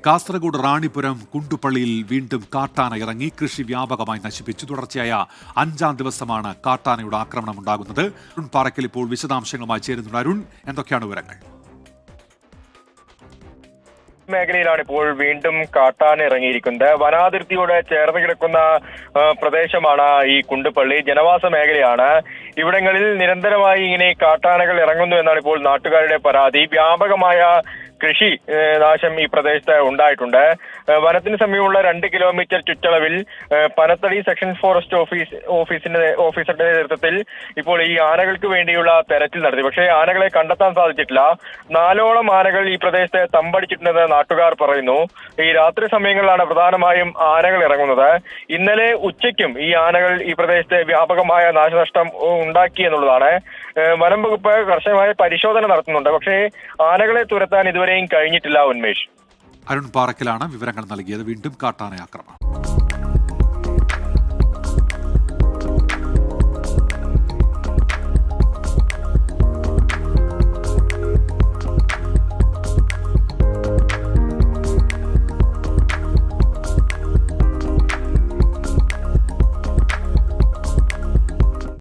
കാസർഗോഡ് റാണിപുരം കുണ്ടുപള്ളിയിൽ വീണ്ടും കാട്ടാന ഇറങ്ങി കൃഷി വ്യാപകമായി നശിപ്പിച്ചു. തുടർച്ചയായ 5ാം ദിവസമാണ് കാട്ടാനയുടെ ആക്രമണം ഉണ്ടാകുന്നത്. അരുൺ പാറയ്ക്കൽ ഇപ്പോൾ വിശദാംശങ്ങളുമായി ചേരുന്നുണ്ട്. അരുൺ, എന്തൊക്കെയാണ് വിവരങ്ങൾ? മേഖലയിലാണ് ഇപ്പോൾ വീണ്ടും കാട്ടാന ഇറങ്ങിയിരിക്കുന്നത്. വനാതിർത്തിയോട് ചേർന്ന് കിടക്കുന്ന പ്രദേശമാണ് ഈ കുണ്ടുപള്ളി, ജനവാസ മേഖലയാണ്. ഇവിടങ്ങളിൽ നിരന്തരമായി ഇങ്ങനെ കാട്ടാനകൾ ഇറങ്ങുന്നു എന്നാണ് ഇപ്പോൾ നാട്ടുകാരുടെ പരാതി. വ്യാപകമായ കൃഷി നാശം ഈ പ്രദേശത്ത് ഉണ്ടായിട്ടുണ്ട്. വനത്തിന് സമീപമുള്ള 2 കിലോമീറ്റർ ചുറ്റളവിൽ പനത്തടി സെക്ഷൻ ഫോറസ്റ്റ് ഓഫീസറുടെ നേതൃത്വത്തിൽ ഇപ്പോൾ ഈ ആനകൾക്ക് വേണ്ടിയുള്ള തെരച്ചിൽ നടത്തി. പക്ഷേ ആനകളെ കണ്ടെത്താൻ സാധിച്ചിട്ടില്ല. 4ഓളം ആനകൾ ഈ പ്രദേശത്ത് തമ്പടിച്ചിട്ടുണ്ടെന്ന് നാട്ടുകാർ പറയുന്നു. ഈ രാത്രി സമയങ്ങളിലാണ് പ്രധാനമായും ആനകൾ ഇറങ്ങുന്നത്. ഇന്നലെ ഉച്ചയ്ക്കും ഈ ആനകൾ ഈ പ്രദേശത്ത് വ്യാപകമായ നാശനഷ്ടം ഉണ്ടാക്കി എന്നുള്ളതാണ്. വനം വകുപ്പ് കർശനമായ പരിശോധന നടത്തുന്നുണ്ട്. പക്ഷേ ആനകളെ തുരത്താൻ ഇതുവരെയും കഴിഞ്ഞിട്ടില്ല. ഉന്മേഷ്. അരുൺ പാറയ്ക്കലാണ് വിവരങ്ങൾ നൽകിയത്. വീണ്ടും കാട്ടാന ആക്രമണം.